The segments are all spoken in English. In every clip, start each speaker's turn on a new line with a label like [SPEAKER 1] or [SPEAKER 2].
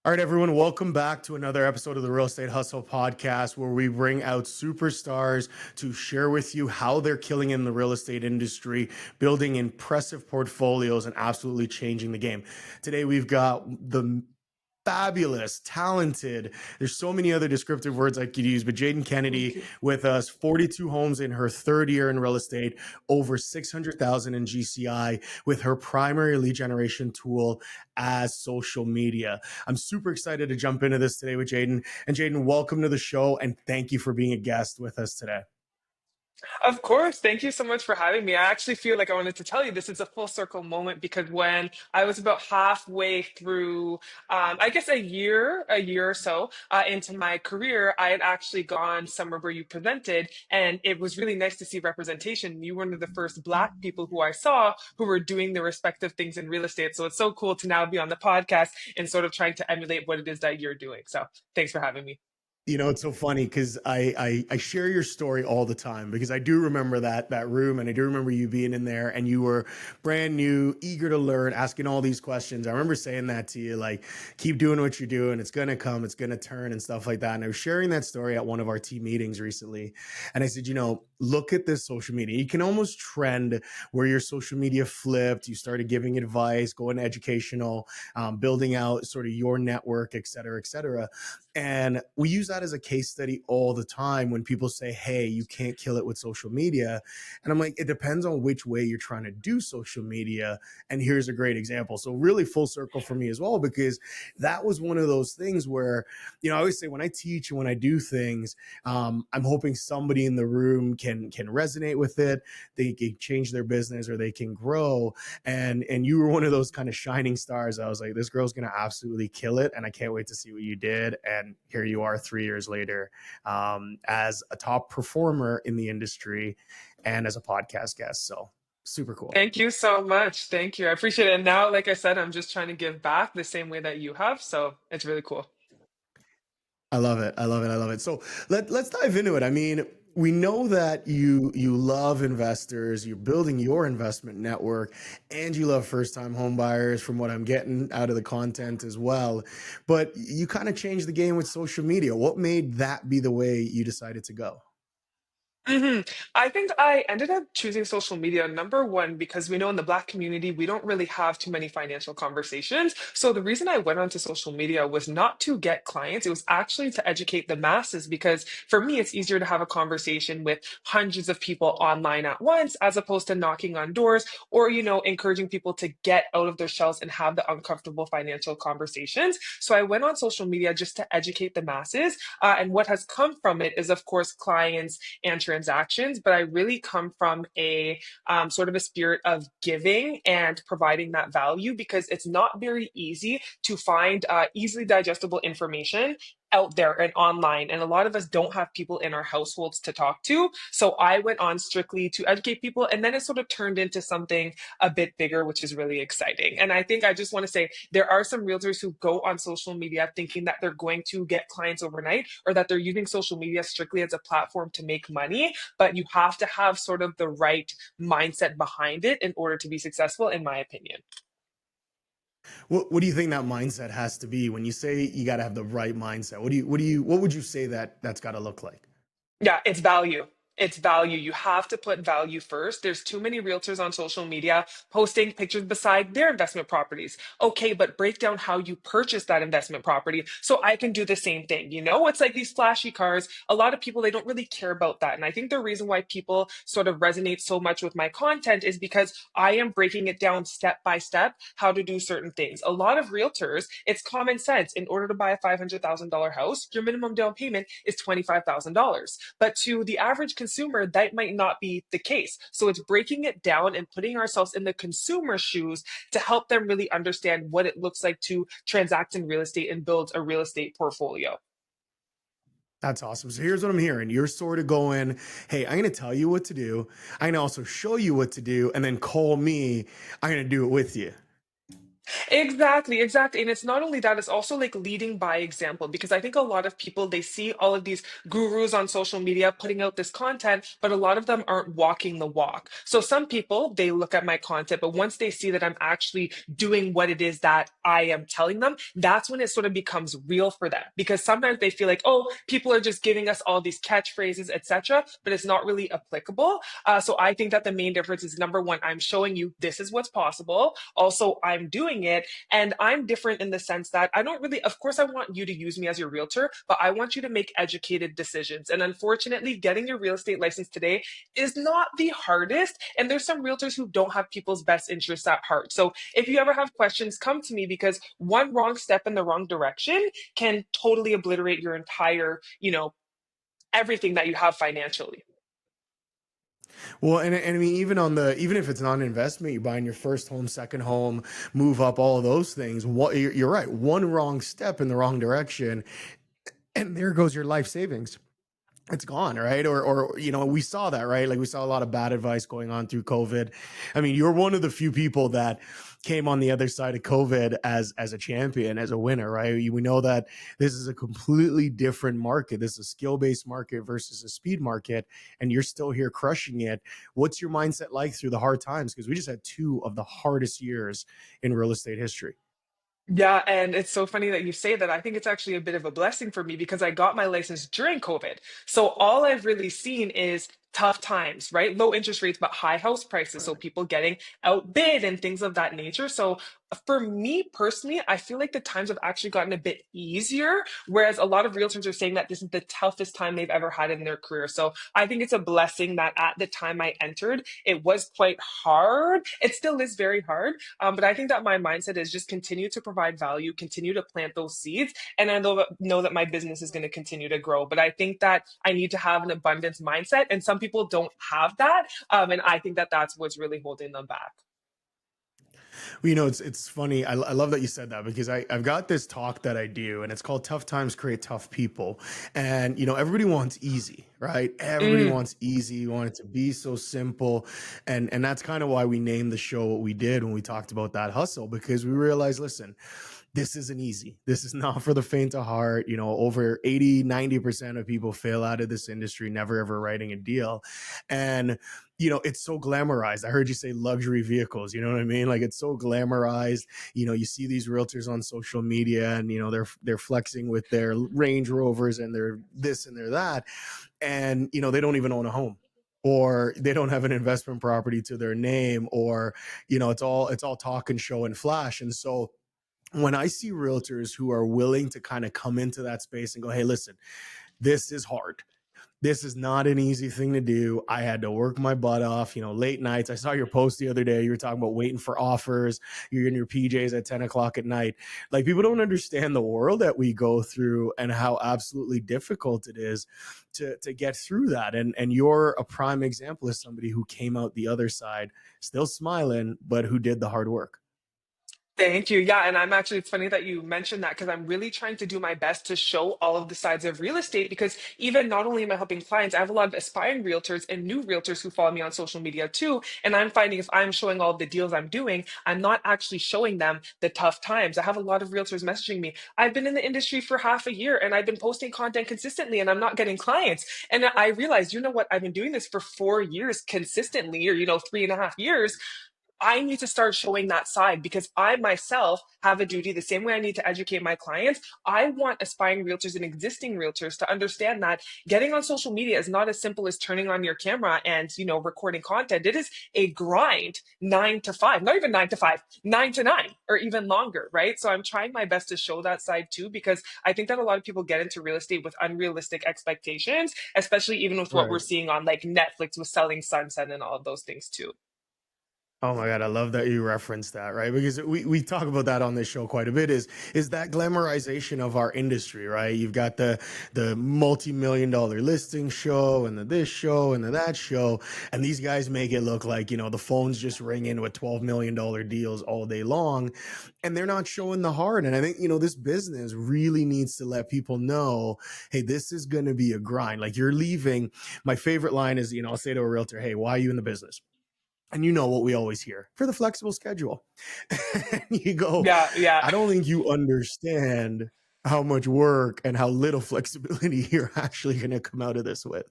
[SPEAKER 1] All right, everyone, welcome back to another episode of the Real Estate Hustle podcast, where we bring out superstars to share with you how they're killing in the real estate industry, building impressive portfolios, and absolutely changing the game. Today, we've got the fabulous, talented. There's so many other descriptive words I could use, but Jayden Kennedy with us, 42 homes in her third year in real estate, over 600,000 in GCI with her primary lead generation tool as social media. I'm super excited to jump into this today with Jayden. And Jayden, welcome to the show and thank you for being a guest with us today.
[SPEAKER 2] Of course. Thank you so much for having me. I actually feel like I wanted to tell you this is a full circle moment because when I was about halfway through, I guess a year or so into my career, I had actually gone somewhere where you presented, and it was really nice to see representation. You were one of the first Black people who I saw who were doing the respective things in real estate. So it's so cool to now be on the podcast and sort of trying to emulate what it is that you're doing. So thanks for having me.
[SPEAKER 1] You know, it's so funny because I share your story all the time because I do remember that room, and I do remember you being in there and you were brand new, eager to learn, asking all these questions. I remember saying that to you, like, keep doing what you're doing. It's gonna come, it's gonna turn, and stuff like that. And I was sharing that story at one of our team meetings recently, and I said, look at this social media. You can almost trend where your social media flipped. You started giving advice, going educational, building out sort of your network, et cetera, et cetera. And we use that as a case study all the time when people say, hey, you can't kill it with social media. And I'm like, it depends on which way you're trying to do social media. And here's a great example. So really full circle for me as well, because that was one of those things where, I always say when I teach and when I do things, I'm hoping somebody in the room can resonate with it. They can change their business or they can grow. And you were one of those kind of shining stars. I was like, this girl's going to absolutely kill it. And I can't wait to see what you did. And here you are 3 years later, as a top performer in the industry and as a podcast guest. So super cool.
[SPEAKER 2] Thank you so much. Thank you. I appreciate it. And now, like I said, I'm just trying to give back the same way that you have. So it's really cool.
[SPEAKER 1] I love it. I love it. I love it. So let's dive into it. I mean, we know that you love investors, you're building your investment network, and you love first time home buyers from what I'm getting out of the content as well. But you kind of changed the game with social media. What made that be the way you decided to go?
[SPEAKER 2] hmm I think I ended up choosing social media, number one, because we know in the Black community, we don't really have too many financial conversations. So the reason I went onto social media was not to get clients, it was actually to educate the masses. Because for me, it's easier to have a conversation with hundreds of people online at once, as opposed to knocking on doors or, encouraging people to get out of their shells and have the uncomfortable financial conversations. So I went on social media just to educate the masses. And what has come from it is, of course, clients and transactions, but I really come from a sort of a spirit of giving and providing that value because it's not very easy to find easily digestible information out there and online. And a lot of us don't have people in our households to talk to. So I went on strictly to educate people. And then it sort of turned into something a bit bigger, which is really exciting. And I think I just want to say there are some realtors who go on social media thinking that they're going to get clients overnight or that they're using social media strictly as a platform to make money. But you have to have sort of the right mindset behind it in order to be successful, in my opinion.
[SPEAKER 1] What do you think that mindset has to be when you say you got to have the right mindset? What would you say that's got to look like?
[SPEAKER 2] Yeah, it's value. It's value. You have to put value first. There's too many realtors on social media posting pictures beside their investment properties. Okay, but break down how you purchase that investment property so I can do the same thing. It's like these flashy cars. A lot of people, they don't really care about that. And I think the reason why people sort of resonate so much with my content is because I am breaking it down step by step how to do certain things. A lot of realtors, it's common sense. In order to buy a $500,000 house, your minimum down payment is $25,000. But to the average consumer, that might not be the case. So it's breaking it down and putting ourselves in the consumer shoes to help them really understand what it looks like to transact in real estate and build a real estate portfolio.
[SPEAKER 1] That's awesome. So here's what I'm hearing. You're sort of going, hey, I'm going to tell you what to do. I'm going to also show you what to do. And then call me. I'm going to do it with you.
[SPEAKER 2] Exactly, exactly. And it's not only that, it's also like leading by example because I think a lot of people they see all of these gurus on social media putting out this content, but a lot of them aren't walking the walk. So some people they look at my content, but once they see that I'm actually doing what it is that I am telling them, that's when it sort of becomes real for them. Because sometimes they feel like, oh, people are just giving us all these catchphrases, etc., but it's not really applicable. So I think that the main difference is number one, I'm showing you this is what's possible. Also, I'm doing it. And I'm different in the sense that I don't really, of course, I want you to use me as your realtor, but I want you to make educated decisions. And unfortunately, getting your real estate license today is not the hardest. And there's some realtors who don't have people's best interests at heart. So if you ever have questions, come to me because one wrong step in the wrong direction can totally obliterate your entire, everything that you have financially.
[SPEAKER 1] Well, and I mean, even if it's not an investment, you're buying your first home, second home, move up, all of those things. What you're right, one wrong step in the wrong direction, and there goes your life savings. It's gone, right? Or we saw that, right? Like we saw a lot of bad advice going on through COVID. I mean, you're one of the few people that came on the other side of COVID as a champion, as a winner, right? We know that this is a completely different market. This is a skill-based market versus a speed market, and you're still here crushing it. What's your mindset like through the hard times? Because we just had two of the hardest years in real estate history.
[SPEAKER 2] Yeah, and it's so funny that you say that. I think it's actually a bit of a blessing for me because I got my license during COVID. So all I've really seen is tough times, right? Low interest rates, but high house prices. So people getting outbid and things of that nature. So for me personally, I feel like the times have actually gotten a bit easier, whereas a lot of realtors are saying that this is the toughest time they've ever had in their career. So I think it's a blessing that at the time I entered, it was quite hard. It still is very hard, but I think that my mindset is just continue to provide value, continue to plant those seeds, and I know that my business is going to continue to grow. But I think that I need to have an abundance mindset, and some people don't have that, and I think that that's what's really holding them back.
[SPEAKER 1] Well, it's funny. I love that you said that because I've got this talk that I do, and it's called "Tough Times Create Tough People." And everybody wants easy, right? Everybody
[SPEAKER 2] Mm.
[SPEAKER 1] wants easy. You want it to be so simple, and that's kind of why we named the show what we did when we talked about that hustle, because we realized, listen, this isn't easy. This is not for the faint of heart. Over 80-90% of people fail out of this industry, never ever writing a deal. And it's so glamorized. I heard you say luxury vehicles. You know what I mean? Like it's so glamorized. You see these realtors on social media, and they're flexing with their Range Rovers and their this and their that, and they don't even own a home, or they don't have an investment property to their name, or it's all talk and show and flash. And so when I see realtors who are willing to kind of come into that space and go, hey, listen, this is hard. This is not an easy thing to do. I had to work my butt off, late nights. I saw your post the other day. You were talking about waiting for offers. You're in your PJs at 10 o'clock at night. Like, people don't understand the world that we go through and how absolutely difficult it is to get through that. And you're a prime example of somebody who came out the other side, still smiling, but who did the hard work.
[SPEAKER 2] Thank you. Yeah, and I'm actually, it's funny that you mentioned that because I'm really trying to do my best to show all of the sides of real estate because even not only am I helping clients, I have a lot of aspiring realtors and new realtors who follow me on social media too. And I'm finding if I'm showing all of the deals I'm doing, I'm not actually showing them the tough times. I have a lot of realtors messaging me. I've been in the industry for half a year and I've been posting content consistently and I'm not getting clients. And I realized, you know what, I've been doing this for 4 years consistently, or 3.5 years. I need to start showing that side because I myself have a duty the same way I need to educate my clients. I want aspiring realtors and existing realtors to understand that getting on social media is not as simple as turning on your camera and, recording content. It is a grind 9 to 5, not even 9 to 5, 9 to 9, or even longer, right? So I'm trying my best to show that side too, because I think that a lot of people get into real estate with unrealistic expectations, especially even with what we're
[SPEAKER 1] Right.
[SPEAKER 2] seeing on like Netflix with Selling Sunset and all of those things too.
[SPEAKER 1] Oh my God, I love that you referenced that, right? Because we talk about that on this show quite a bit, is that glamorization of our industry, right? You've got the multi-million dollar listing show and the this show and the that show, and these guys make it look like, the phone's just ringing with $12 million deals all day long, and they're not showing the heart. And I think, this business really needs to let people know, hey, this is gonna be a grind. Like, you're leaving. My favorite line is, I'll say to a realtor, hey, why are you in the business? And you know what we always hear for the flexible schedule. And you go,
[SPEAKER 2] Yeah, yeah.
[SPEAKER 1] I don't think you understand how much work and how little flexibility you're actually going to come out of this with.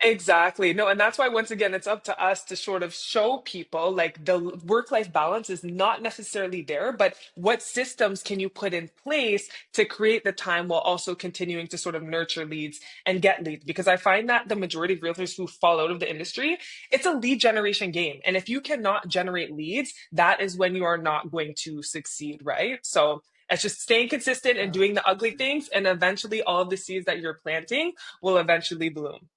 [SPEAKER 2] Exactly. No, and that's why once again it's up to us to sort of show people like the work-life balance is not necessarily there, but what systems can you put in place to create the time while also continuing to sort of nurture leads and get leads? Because I find that the majority of realtors who fall out of the industry, it's a lead generation game. And if you cannot generate leads, that is when you are not going to succeed, right? So it's just staying consistent and
[SPEAKER 1] Yeah.
[SPEAKER 2] doing the ugly things, and eventually all of the seeds that you're planting will eventually bloom.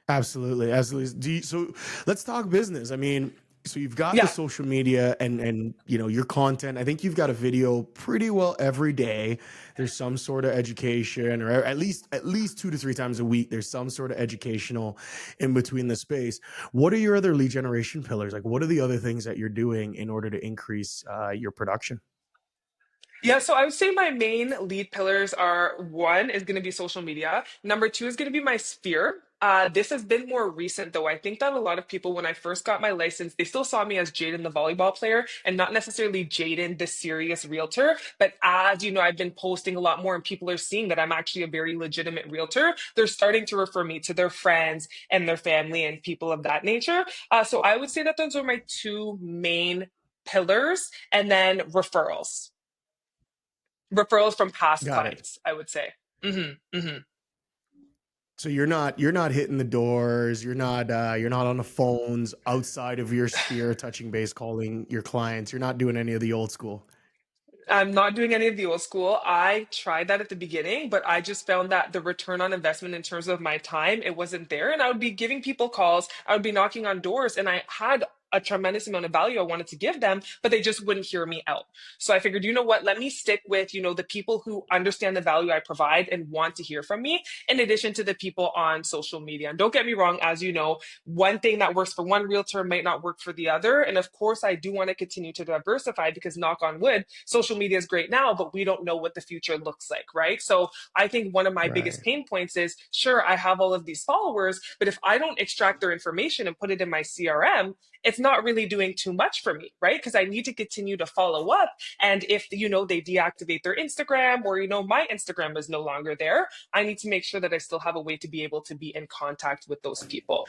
[SPEAKER 1] Absolutely, absolutely. So let's talk business. I mean, so you've got the
[SPEAKER 2] Yeah.
[SPEAKER 1] social media and you know your content. I think you've got a video pretty well every day. There's some sort of education, or at least 2 to 3 times a week. There's some sort of educational in between the space. What are your other lead generation pillars? Like, what are the other things that you're doing in order to increase your production?
[SPEAKER 2] Yeah, so I would say my main lead pillars are one is going to be social media. Number two is going to be my sphere. This has been more recent, though. I think that a lot of people, when I first got my license, they still saw me as Jayden, the volleyball player, and not necessarily Jayden, the serious realtor. But as you know, I've been posting a lot more, and people are seeing that I'm actually a very legitimate realtor. They're starting to refer me to their friends and their family and people of that nature. So I would say that those are my two main pillars, and then referrals from past
[SPEAKER 1] Got it.
[SPEAKER 2] clients, I would say. Hmm.
[SPEAKER 1] So you're not hitting the doors. You're not on the phones outside of your sphere, touching base, calling your clients. You're not doing any of the old school.
[SPEAKER 2] I'm not doing any of the old school. I tried that at the beginning, but I just found that the return on investment in terms of my time, it wasn't there. And I would be giving people calls, I would be knocking on doors, and I had a tremendous amount of value I wanted to give them, but they just wouldn't hear me out. So I figured, you know what, let me stick with, the people who understand the value I provide and want to hear from me, in addition to the people on social media. And don't get me wrong, as you know, one thing that works for one realtor might not work for the other. And of course, I do want to continue to diversify because, knock on wood, social media is great now, but we don't know what the future looks like, right? So I think one of my biggest
[SPEAKER 1] Right.
[SPEAKER 2] pain points is, sure, I have all of these followers, but if I don't extract their information and put it in my CRM, it's not really doing too much for me, right? Because I need to continue to follow up. And if, they deactivate their Instagram, or, my Instagram is no longer there, I need to make sure that I still have a way to be able to be in contact with those people.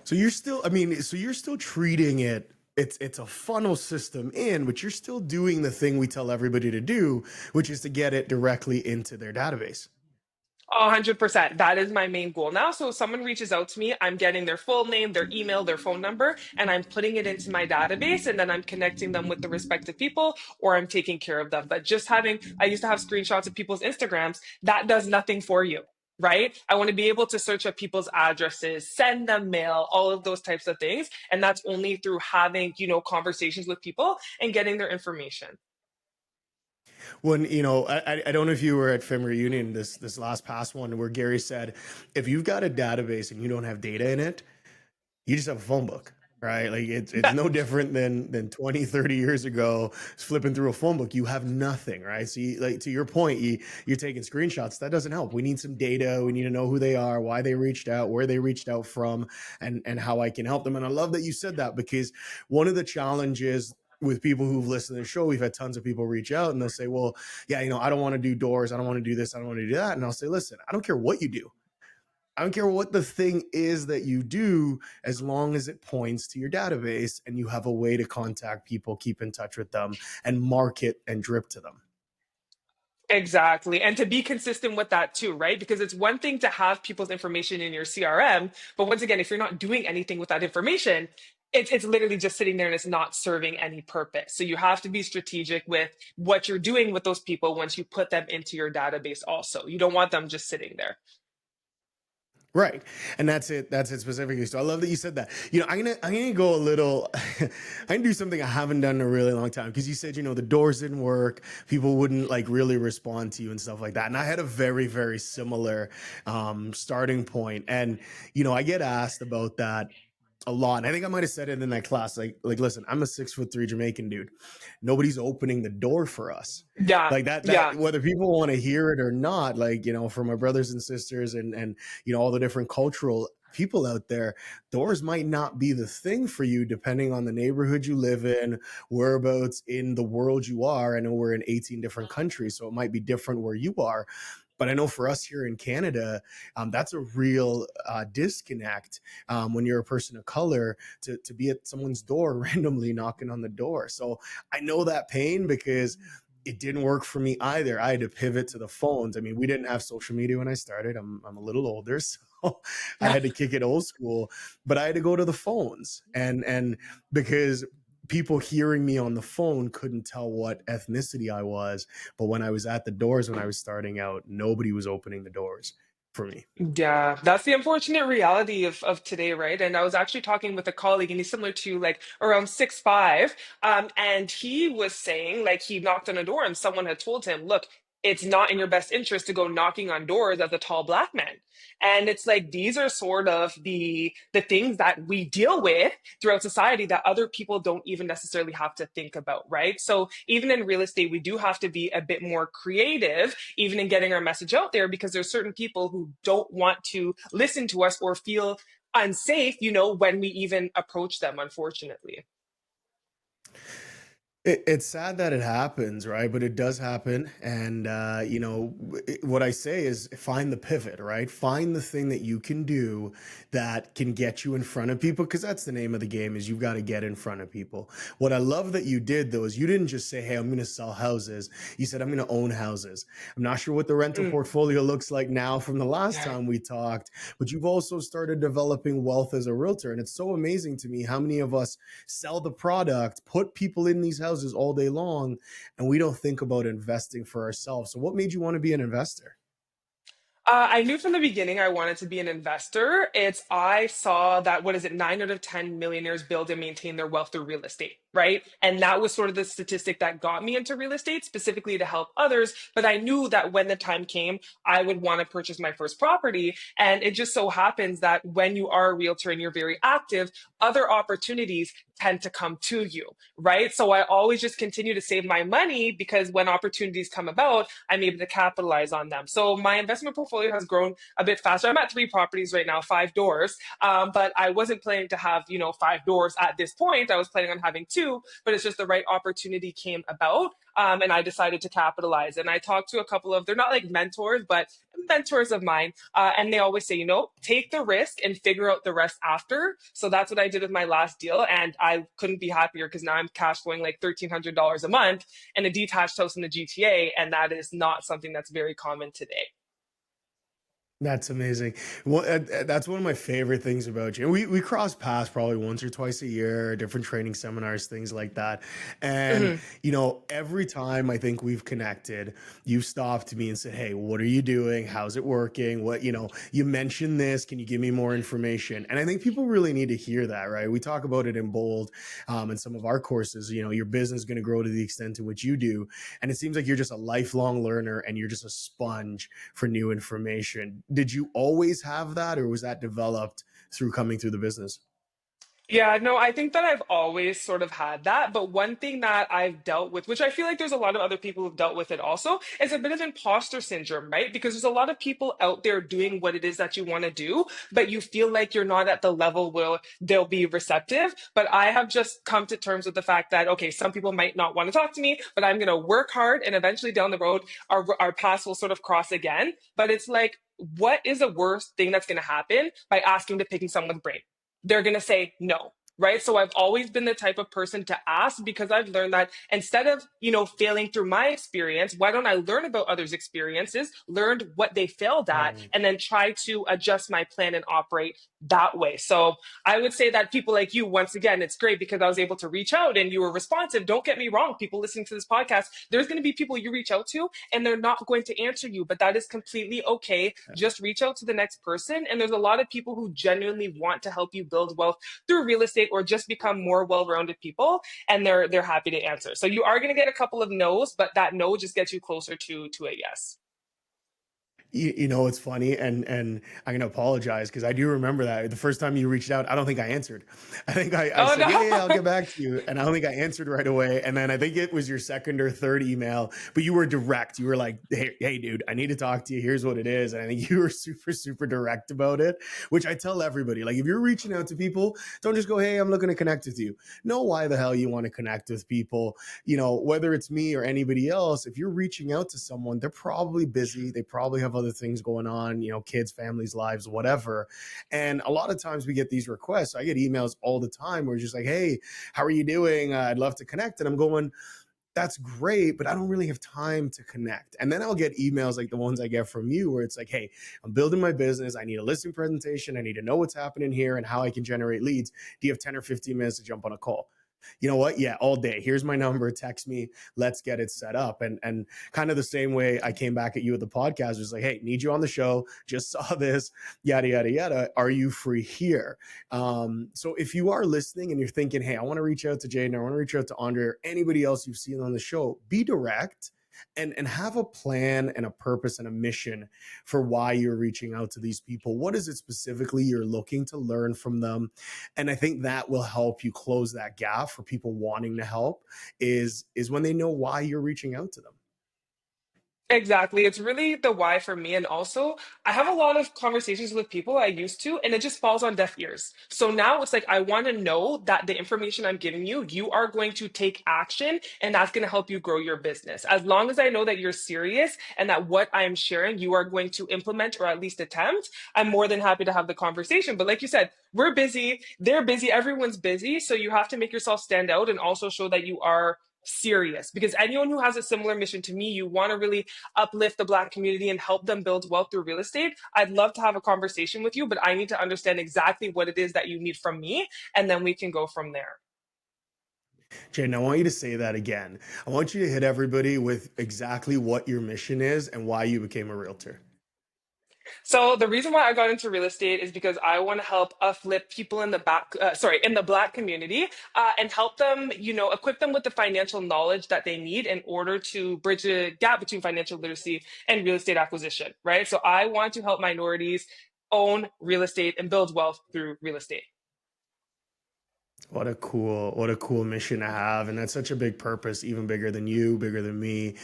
[SPEAKER 1] So you're still, I mean, so you're still treating it. It's a funnel system in, but you're still doing the thing we tell everybody to do, which is to get it directly into their database.
[SPEAKER 2] 100%. That is my main goal now. So if someone reaches out to me, I'm getting their full name, their email, their phone number, and I'm putting it into my database, and then I'm connecting them with the respective people, or I'm taking care of them. But just having, I used to have screenshots of people's Instagrams, that does nothing for you, right? I want to be able to search up people's addresses, send them mail, all of those types of things. And that's only through having, conversations with people and getting their information.
[SPEAKER 1] When I don't know if you were at Fem Reunion this last past one where Gary said, if you've got a database and you don't have data in it, you just have a phone book, right? Like it's
[SPEAKER 2] Yeah,
[SPEAKER 1] no different than 20, 30 years ago flipping through a phone book. You have nothing, right? So like to your point, you're taking screenshots. That doesn't help. We need some data. We need to know who they are, why they reached out, where they reached out from, and how I can help them. And I love that you said that, because one of the challenges with people who've listened to the show, we've had tons of people reach out and they'll say, well, yeah, I don't want to do doors. I don't want to do this. I don't want to do that. And I'll say, listen, I don't care what you do. I don't care what the thing is that you do, as long as it points to your database and you have a way to contact people, keep in touch with them, and market and drip to them.
[SPEAKER 2] exactly. And to be consistent with that too, right? Because it's one thing to have people's information in your CRM, but once again, if you're not doing anything with that information, it's literally just sitting there and it's not serving any purpose. So you have to be strategic with what you're doing with those people once you put them into your database also. You don't want them just sitting there.
[SPEAKER 1] Right. And that's it. That's it specifically. So I love that you said that. I'm gonna go a little I'm gonna do something I haven't done in a really long time, because you said, the doors didn't work, people wouldn't like really respond to you and stuff like that. And I had a very, very similar starting point. And I get asked about that a lot. And I think I might have said it in that class. Like, listen, I'm a 6'3" Jamaican dude. Nobody's opening the door for us.
[SPEAKER 2] Yeah.
[SPEAKER 1] Like that
[SPEAKER 2] Yeah.
[SPEAKER 1] whether people want to hear it or not, like, for my brothers and sisters and all the different cultural people out there, doors might not be the thing for you depending on the neighborhood you live in, whereabouts in the world you are. I know we're in 18 different countries, so it might be different where you are. But I know for us here in Canada, that's a real disconnect when you're a person of color to be at someone's door randomly knocking on the door. So I know that pain because it didn't work for me either. I had to pivot to the phones. I mean, we didn't have social media when I started. I'm a little older, so I had to kick it old school, but I had to go to the phones and because people hearing me on the phone couldn't tell what ethnicity I was. But when I was at the doors, when I was starting out, nobody was opening the doors for me.
[SPEAKER 2] Yeah, that's the unfortunate reality of today, right? And I was actually talking with a colleague, and he's similar to like around 6'5". And he was saying like he knocked on a door and someone had told him, look, it's not in your best interest to go knocking on doors as a tall black man. And it's like these are sort of the things that we deal with throughout society that other people don't even necessarily have to think about, right? So even in real estate, we do have to be a bit more creative, even in getting our message out there, because there's certain people who don't want to listen to us or feel unsafe, when we even approach them, unfortunately.
[SPEAKER 1] It's sad that it happens, right? But it does happen. And, what I say is find the pivot, right? Find the thing that you can do that can get you in front of people, because that's the name of the game is you've got to get in front of people. What I love that you did, though, is you didn't just say, hey, I'm going to sell houses. You said, I'm going to own houses. I'm not sure what the rental
[SPEAKER 2] Mm,
[SPEAKER 1] portfolio looks like now from the last
[SPEAKER 2] yeah.
[SPEAKER 1] time we talked, but you've also started developing wealth as a realtor. And it's so amazing to me how many of us sell the product, put people in these houses all day long, and we don't think about investing for ourselves. So, what made you want to be an investor?
[SPEAKER 2] I knew from the beginning I wanted to be an investor. I saw that, what is it, 9 out of 10 millionaires build and maintain their wealth through real estate, right? And that was sort of the statistic that got me into real estate, specifically to help others. But I knew that when the time came, I would want to purchase my first property. And it just so happens that when you are a realtor and you're very active, other opportunities tend to come to you, right? So I always just continue to save my money because when opportunities come about, I'm able to capitalize on them. So my investment portfolio has grown a bit faster. I'm at 3 properties right now, 5 doors. But I wasn't planning to have, 5 doors at this point. I was planning on having two, but it's just the right opportunity came about. And I decided to capitalize. And I talked to a couple of, they're not like mentors, but mentors of mine. And they always say, take the risk and figure out the rest after. So that's what I did with my last deal. And I couldn't be happier because now I'm cash flowing like $1,300 a month in a detached house in the GTA. And that is not something that's very common today.
[SPEAKER 1] That's amazing. Well, that's one of my favorite things about you. And we cross paths probably once or twice a year, different training seminars, things like that. And
[SPEAKER 2] Mhm.
[SPEAKER 1] every time I think we've connected, you've stopped me and said, "Hey, what are you doing? How's it working? You mentioned this. Can you give me more information?" And I think people really need to hear that, right? We talk about it in bold, in some of our courses. Your business is going to grow to the extent to which you do, and it seems like you're just a lifelong learner and you're just a sponge for new information. Did you always have that, or was that developed through coming through the business?
[SPEAKER 2] Yeah, no, I think that I've always sort of had that. But one thing that I've dealt with, which I feel like there's a lot of other people who've dealt with it also, is a bit of imposter syndrome, right? Because there's a lot of people out there doing what it is that you want to do, but you feel like you're not at the level where they'll be receptive. But I have just come to terms with the fact that, okay, some people might not want to talk to me, but I'm going to work hard and eventually down the road, our paths will sort of cross again. But it's like, what is the worst thing that's going to happen by asking to picking someone's brain? They're going to say no. Right. So I've always been the type of person to ask because I've learned that instead of, failing through my experience, why don't I learn about others' experiences, learn what they failed at,
[SPEAKER 1] Mm.
[SPEAKER 2] and then try to adjust my plan and operate that way. So I would say that people like you, once again, it's great because I was able to reach out and you were responsive. Don't get me wrong. People listening to this podcast, there's going to be people you reach out to and they're not going to answer you, but that is completely okay. Just reach out to the next person. And there's a lot of people who genuinely want to help you build wealth through real estate or just become more well-rounded people, and they're happy to answer. So you are going to get a couple of no's, but that no just gets you closer to a yes.
[SPEAKER 1] You know, it's funny, and I'm gonna apologize because I do remember that the first time you reached out, I don't think I answered. I think I
[SPEAKER 2] Oh
[SPEAKER 1] said, yeah, yeah, I'll
[SPEAKER 2] no.
[SPEAKER 1] get back to you. And I don't think I answered right away. And then I think it was your second or third email, but you were direct. You were like, hey, dude, I need to talk to you. Here's what it is. And I think you were super, super direct about it, which I tell everybody. Like, if you're reaching out to people, don't just go, hey, I'm looking to connect with you. Know why the hell you want to connect with people. You know, whether it's me or anybody else, if you're reaching out to someone, they're probably busy. They probably have other things going on, you know, kids, families, lives, whatever. And a lot of times we get these requests. I get emails all the time where it's just like, hey, how are you doing? I'd love to connect. And I'm going, that's great, but I don't really have time to connect. And then I'll get emails like the ones I get from you where it's like, hey, I'm building my business. I need a listing presentation. I need to know what's happening here and how I can generate leads. Do you have 10 or 15 minutes to jump on a call? You know what? Yeah, all day. Here's my number. Text me. Let's get it set up. And kind of the same way I came back at you with the podcast was like, hey, need you on the show. Just saw this. Yada yada yada. Are you free here? So if you are listening and you're thinking, hey, I want to reach out to Jayden, I want to reach out to Andre, or anybody else you've seen on the show, be direct and have a plan and a purpose and a mission for why you're reaching out to these people. What is it specifically you're looking to learn from them? And I think that will help you close that gap for people wanting to help is when they know why you're reaching out to them.
[SPEAKER 2] Exactly. It's really the why for me. And also, I have a lot of conversations with people I used to, and it just falls on deaf ears. So now it's like, I want to know that the information I'm giving you, you are going to take action, and that's going to help you grow your business. As long as I know that you're serious and that what I am sharing, you are going to implement or at least attempt, I'm more than happy to have the conversation. But like you said, we're busy, they're busy, everyone's busy. So you have to make yourself stand out and also show that you are serious, because anyone who has a similar mission to me, you want to really uplift the Black community and help them build wealth through real estate, I'd love to have a conversation with you, but I need to understand exactly what it is that you need from me, and then we can go from there.
[SPEAKER 1] Jaden, I want you to say that again. I want you to hit everybody with exactly what your mission is and why you became a realtor.
[SPEAKER 2] So the reason why I got into real estate is because I want to help uplift people in the in the Black community, and help them, equip them with the financial knowledge that they need in order to bridge the gap between financial literacy and real estate acquisition. Right. So I want to help minorities own real estate and build wealth through real estate.
[SPEAKER 1] What a cool mission to have. And that's such a big purpose, even bigger than you, bigger than me,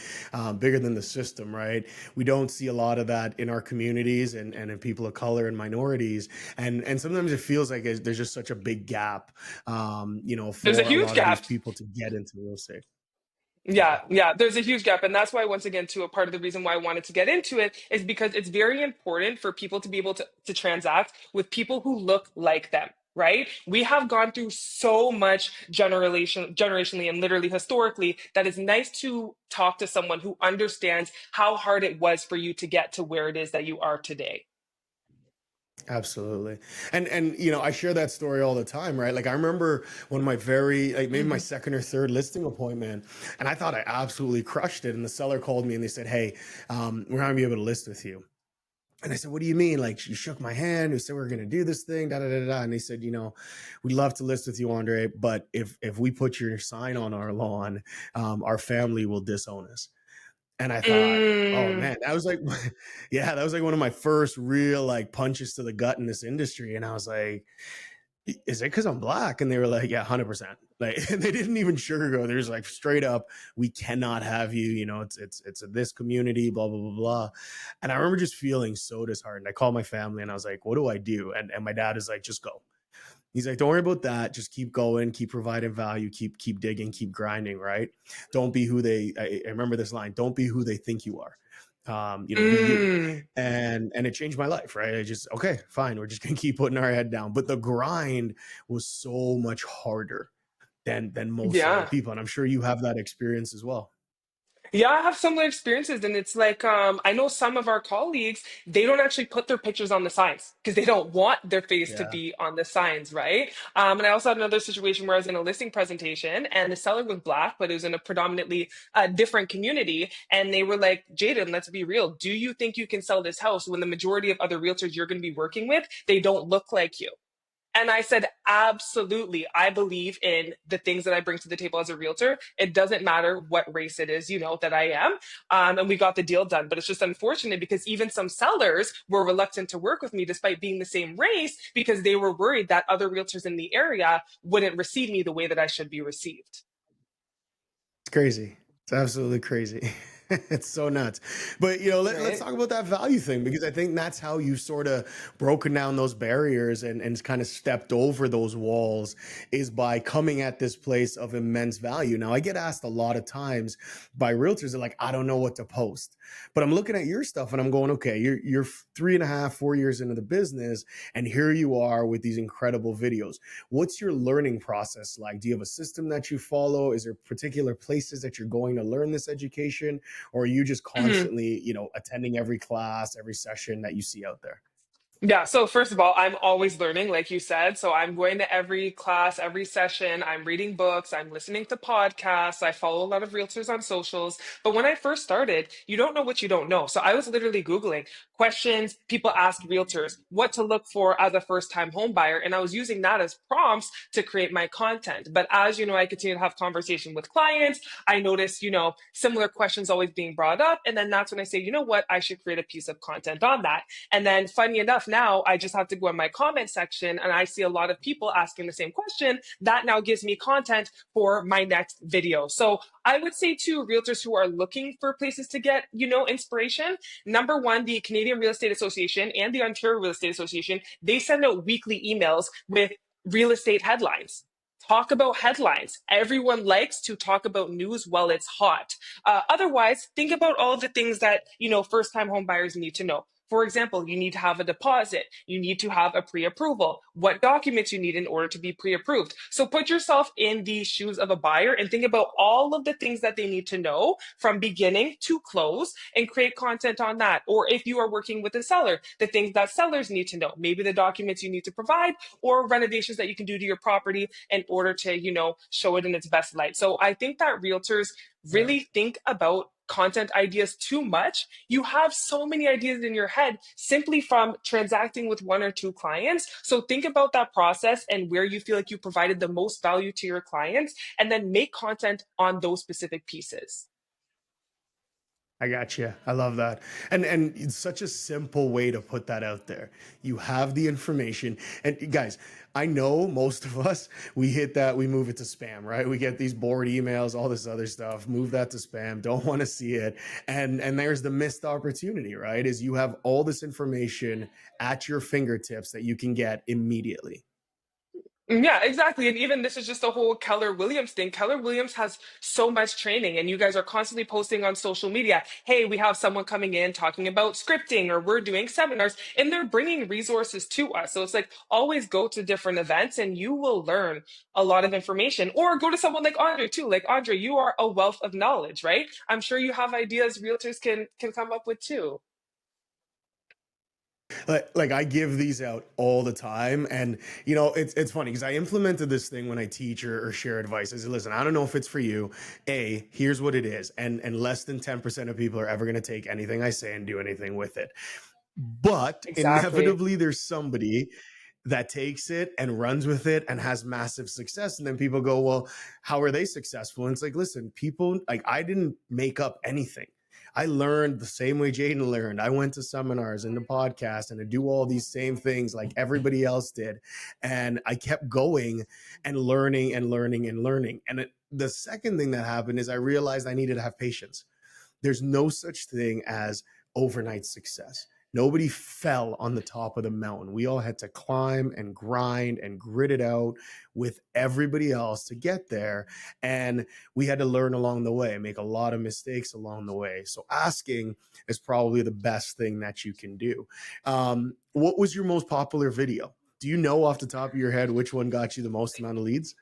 [SPEAKER 1] bigger than the system, right? We don't see a lot of that in our communities and in people of color and minorities. And sometimes it feels like there's just such a big gap,
[SPEAKER 2] There's a
[SPEAKER 1] for a
[SPEAKER 2] huge
[SPEAKER 1] lot of these
[SPEAKER 2] gap.
[SPEAKER 1] people to get into real estate. Yeah.
[SPEAKER 2] Yeah, there's a huge gap. And that's why, once again, a part of the reason why I wanted to get into it is because it's very important for people to be able to transact with people who look like them, right? We have gone through so much generationally and literally historically that it's nice to talk to someone who understands how hard it was for you to get to where it is that you are today.
[SPEAKER 1] Absolutely. And I share that story all the time, right? Like I remember one of my very like maybe my
[SPEAKER 2] Mhm.
[SPEAKER 1] second or third listing appointment, and I thought I absolutely crushed it. And the seller called me and they said, hey, we're not gonna be able to list with you. And I said, what do you mean? Like she shook my hand, we said we are gonna do this thing, da da da da. And they said, we'd love to list with you, Andre, but if we put your sign on our lawn, our family will disown us. And I thought, oh
[SPEAKER 2] Mm,
[SPEAKER 1] man, that was like, yeah, that was like one of my first real like punches to the gut in this industry. And I was like, is it because I'm black? And they were like, yeah, 100%. Like, and they didn't even sugarcoat. They're just like straight up, we cannot have you. It's this community, blah blah blah blah. And I remember just feeling so disheartened. I called my family and I was like, what do I do? And my dad is like, just go. He's like, don't worry about that. Just keep going, keep providing value, keep digging, keep grinding. Right? Don't be who they. I remember this line. Don't be who they think you are. Be you.
[SPEAKER 2] mm,
[SPEAKER 1] And it changed my life. Right? I just okay, fine. We're just gonna keep putting our head down. But the grind was so much harder than most other
[SPEAKER 2] yeah.
[SPEAKER 1] people, and I'm sure you have that experience as well.
[SPEAKER 2] Yeah, I have similar experiences, and it's like, I know some of our colleagues, they don't actually put their pictures on the signs because they don't want their face to
[SPEAKER 1] Yeah.
[SPEAKER 2] be on the signs, right? And I also had another situation where I was in a listing presentation, and the seller was Black, but it was in a predominantly different community, and they were like, Jayden, let's be real. Do you think you can sell this house when the majority of other realtors you're going to be working with, they don't look like you? And I said, absolutely. I believe in the things that I bring to the table as a realtor. It doesn't matter what race it is, that I am. And we got the deal done. But it's just unfortunate because even some sellers were reluctant to work with me despite being the same race because they were worried that other realtors in the area wouldn't receive me the way that I should be received.
[SPEAKER 1] It's crazy. It's absolutely crazy. It's so nuts. But let's
[SPEAKER 2] Right?
[SPEAKER 1] talk about that value thing, because I think that's how you sort of broken down those barriers and kind of stepped over those walls, is by coming at this place of immense value. Now, I get asked a lot of times by realtors, they're like, I don't know what to post. But I'm looking at your stuff and I'm going, okay, you're 3.5, 4 years into the business, and here you are with these incredible videos. What's your learning process like? Do you have a system that you follow? Is there particular places that you're going to learn this education? Or are you just
[SPEAKER 2] Mhm.
[SPEAKER 1] constantly, attending every class, every session that you see out there?
[SPEAKER 2] Yeah, so first of all, I'm always learning, like you said. So I'm going to every class, every session. I'm reading books. I'm listening to podcasts. I follow a lot of realtors on socials. But when I first started, you don't know what you don't know. So I was literally Googling questions people ask realtors, what to look for as a first time home buyer. And I was using that as prompts to create my content. But as I continue to have conversation with clients, I notice, similar questions always being brought up. And then that's when I say, you know what, I should create a piece of content on that. And then, funny enough, now I just have to go in my comment section and I see a lot of people asking the same question. That now gives me content for my next video. So I would say to realtors who are looking for places to get, inspiration, number one, the Canadian Real Estate Association and the Ontario Real Estate Association, they send out weekly emails with real estate headlines. Talk about headlines. Everyone likes to talk about news while it's hot. Otherwise, think about all the things that first time home buyers need to know. For example, you need to have a deposit. You need to have a pre approval. What documents you need in order to be pre approved. So put yourself in the shoes of a buyer and think about all of the things that they need to know from beginning to close and create content on that. Or if you are working with a seller, the things that sellers need to know, maybe the documents you need to provide or renovations that you can do to your property in order to, show it in its best light. So I think that realtors
[SPEAKER 1] Yeah.
[SPEAKER 2] really think about content ideas too much. You have so many ideas in your head simply from transacting with one or two clients. So think about that process and where you feel like you provided the most value to your clients, and then make content on those specific pieces.
[SPEAKER 1] I got you. I love that. And it's such a simple way to put that out there. You have the information. And guys, I know most of us, we hit that, we move it to spam, right? We get these bored emails, all this other stuff, move that to spam, don't want to see it. And there's the missed opportunity, right? Is you have all this information at your fingertips that you can get immediately.
[SPEAKER 2] Yeah, exactly. And even this is just the whole Keller Williams thing. Keller Williams has so much training, and you guys are constantly posting on social media. Hey, we have someone coming in talking about scripting, or we're doing seminars, and they're bringing resources to us. So it's like always go to different events, and you will learn a lot of information. Or go to someone like Andre too. Like Andre, you are a wealth of knowledge, right? I'm sure you have ideas realtors can come up with too.
[SPEAKER 1] Like I give these out all the time, and it's funny because I implemented this thing when I teach or share advice. I said, listen, I don't know if it's for you. Here's what it is, and less than 10% of people are ever going to take anything I say and do anything with it. But
[SPEAKER 2] Exactly.
[SPEAKER 1] inevitably, there's somebody that takes it and runs with it and has massive success. And then people go, well, how are they successful? And it's like, listen, people, like, I didn't make up anything. I learned the same way Jayden learned. I went to seminars and to podcasts and to do all these same things like everybody else did. And I kept going and learning and learning and learning. And the second thing that happened is I realized I needed to have patience. There's no such thing as overnight success. Nobody fell on the top of the mountain. We all had to climb and grind and grit it out with everybody else to get there. And we had to learn along the way, make a lot of mistakes along the way. So asking is probably the best thing that you can do. What was your most popular video? Do you know off the top of your head which one got you the most amount of leads?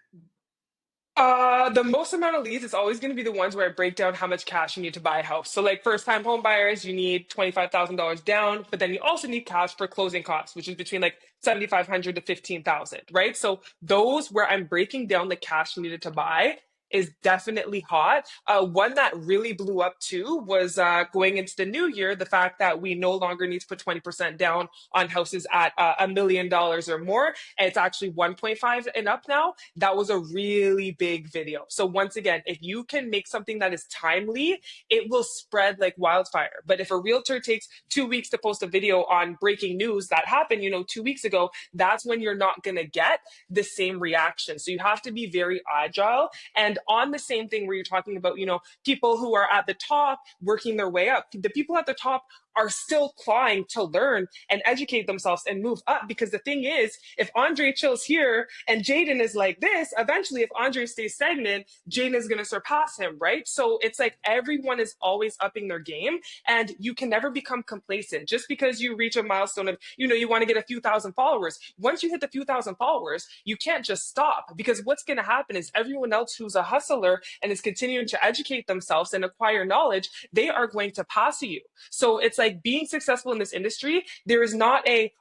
[SPEAKER 2] The most amount of leads is always going to be the ones where I break down how much cash you need to buy a house. So, like first time home buyers, you need $25,000 down, but then you also need cash for closing costs, which is between like 7,500 to 15,000, right? So, those where I'm breaking down the cash you needed to buy is definitely hot. One that really blew up too was going into the new year, the fact that we no longer need to put 20% down on houses at $1 million or more. And it's actually 1.5 and up now. That was a really big video. So once again, if you can make something that is timely, it will spread like wildfire. But if a realtor takes 2 weeks to post a video on breaking news that happened, 2 weeks ago, that's when you're not going to get the same reaction. So you have to be very agile. And on the same thing where you're talking about, people who are at the top working their way up, the people at the top are still clawing to learn and educate themselves and move up. Because the thing is, if Andre chills here and Jayden is like this, eventually, if Andre stays stagnant, Jayden is going to surpass him, right? So it's like everyone is always upping their game, and you can never become complacent just because you reach a milestone of, you want to get a few thousand followers. Once you hit the few thousand followers, you can't just stop, because what's going to happen is everyone else who's a hustler and is continuing to educate themselves and acquire knowledge, they are going to pass you. So it's like being successful in this industry, there is not I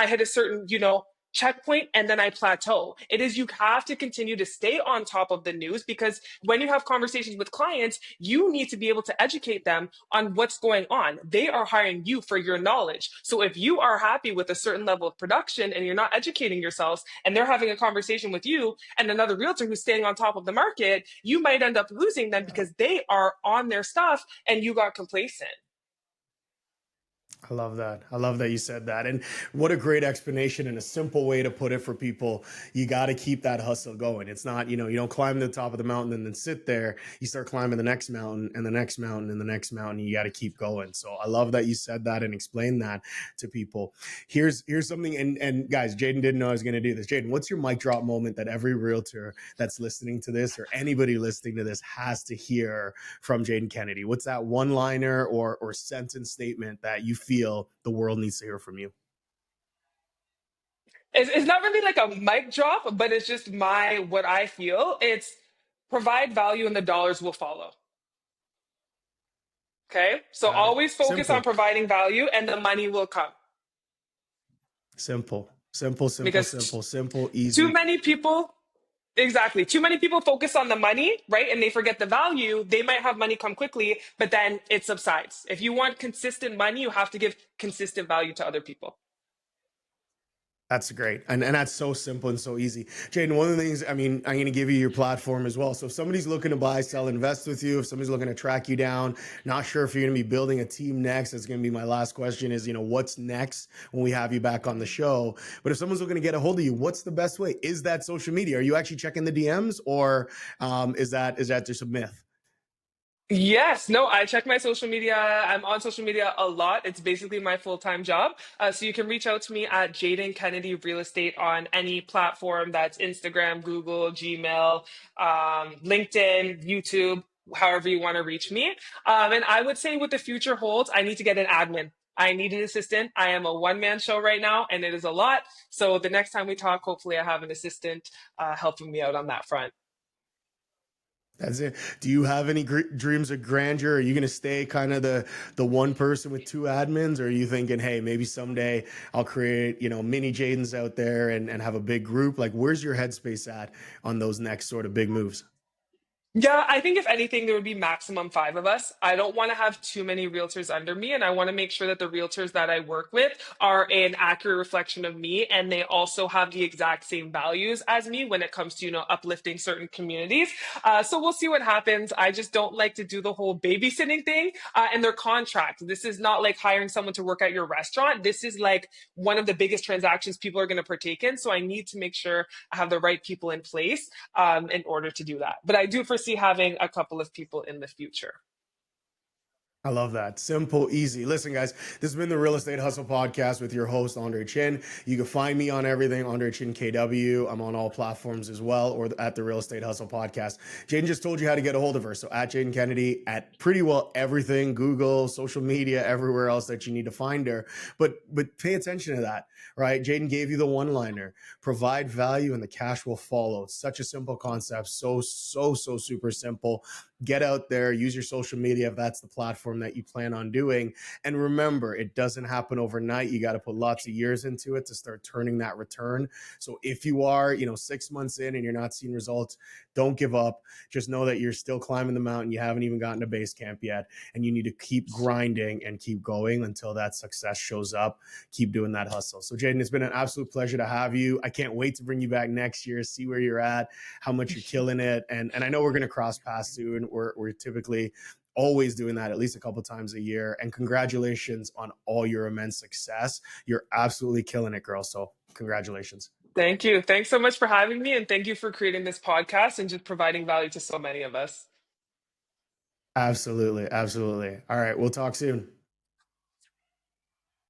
[SPEAKER 2] hit a certain, checkpoint and then I plateau. It is, you have to continue to stay on top of the news, because when you have conversations with clients, you need to be able to educate them on what's going on. They are hiring you for your knowledge. So if you are happy with a certain level of production and you're not educating yourselves, and they're having a conversation with you and another realtor who's staying on top of the market, you might end up losing them because they are on their stuff and you got complacent.
[SPEAKER 1] I love that. I love that you said that. And what a great explanation and a simple way to put it for people. You got to keep that hustle going. It's not, you don't climb to the top of the mountain and then sit there. You start climbing the next mountain and the next mountain and the next mountain. You got to keep going. So I love that you said that and explained that to people. Here's something. And guys, Jayden didn't know I was going to do this. Jayden, what's your mic drop moment that every realtor that's listening to this, or anybody listening to this, has to hear from Jayden Kennedy? What's that one liner or sentence statement that you feel the world needs to hear from you?
[SPEAKER 2] It's not really like a mic drop, but it's just what I feel. It's provide value and the dollars will follow. Okay. So
[SPEAKER 1] Got it.
[SPEAKER 2] always focus on
[SPEAKER 1] Simple.
[SPEAKER 2] providing value and the money will come.
[SPEAKER 1] Simple. Simple, simple,
[SPEAKER 2] Because
[SPEAKER 1] simple, simple,
[SPEAKER 2] too
[SPEAKER 1] easy.
[SPEAKER 2] many people, exactly, too many people focus on the money, right? And they forget the value. They might have money come quickly, but then it subsides. If you want consistent money, you have to give consistent value to other people.
[SPEAKER 1] That's great. And that's so simple and so easy. Jayden, one of the things, I'm going to give you your platform as well. So if somebody's looking to buy, sell, invest with you, if somebody's looking to track you down, not sure if you're going to be building a team next, that's going to be my last question is, what's next when we have you back on the show? But if someone's looking to get a hold of you, what's the best way? Is that social media? Are you actually checking the DMs, or is that just a myth?
[SPEAKER 2] Yes, no, I check my social media. I'm on social media a lot. It's basically my full-time job. So you can reach out to me at Jayden Kennedy Real Estate on any platform. That's Instagram, Google, Gmail, LinkedIn, YouTube, however you want to reach me. And I would say what the future holds, I need to get an admin. I need an assistant. I am a one-man show right now, and it is a lot. So the next time we talk, hopefully I have an assistant helping me out on that front.
[SPEAKER 1] That's it. Do you have any dreams of grandeur? Are you going to stay kind of the one person with two admins, or are you thinking, hey, maybe someday I'll create, mini Jaydens out there and have a big group? Like, where's your headspace at on those next sort of big moves?
[SPEAKER 2] Yeah, I think if anything, there would be maximum five of us. I don't want to have too many realtors under me, and I want to make sure that the realtors that I work with are an accurate reflection of me, and they also have the exact same values as me when it comes to, uplifting certain communities. So we'll see what happens. I just don't like to do the whole babysitting thing and their contract. This is not like hiring someone to work at your restaurant. This is like one of the biggest transactions people are going to partake in. So I need to make sure I have the right people in place in order to do that. But I do foresee having a couple of people in the future.
[SPEAKER 1] I love that. Simple, easy. Listen, guys, this has been the Real Estate Hustle Podcast with your host, Andre Chin. You can find me on everything, Andre Chin KW. I'm on all platforms as well, or at the Real Estate Hustle Podcast. Jayden just told you how to get a hold of her. So at Jayden Kennedy, at pretty well everything, Google, social media, everywhere else that you need to find her. But pay attention to that, right? Jayden gave you the one-liner. Provide value and the cash will follow. It's such a simple concept. So super simple. get out there, use your social media if that's the platform that you plan on doing. And remember, it doesn't happen overnight. You got to put lots of years into it to start turning that return. So if you are, 6 months in and you're not seeing results, don't give up. Just know that you're still climbing the mountain. You haven't even gotten to base camp yet. And you need to keep grinding and keep going until that success shows up. Keep doing that hustle. So, Jayden, it's been an absolute pleasure to have you. I can't wait to bring you back next year, see where you're at, how much you're killing it. And I know we're going to cross paths soon. We're typically always doing that at least a couple times a year. And congratulations on all your immense success. You're absolutely killing it, girl. So congratulations.
[SPEAKER 2] Thank you. Thanks so much for having me, and thank you for creating this podcast and just providing value to so many of us.
[SPEAKER 1] Absolutely. Absolutely. All right. We'll talk soon.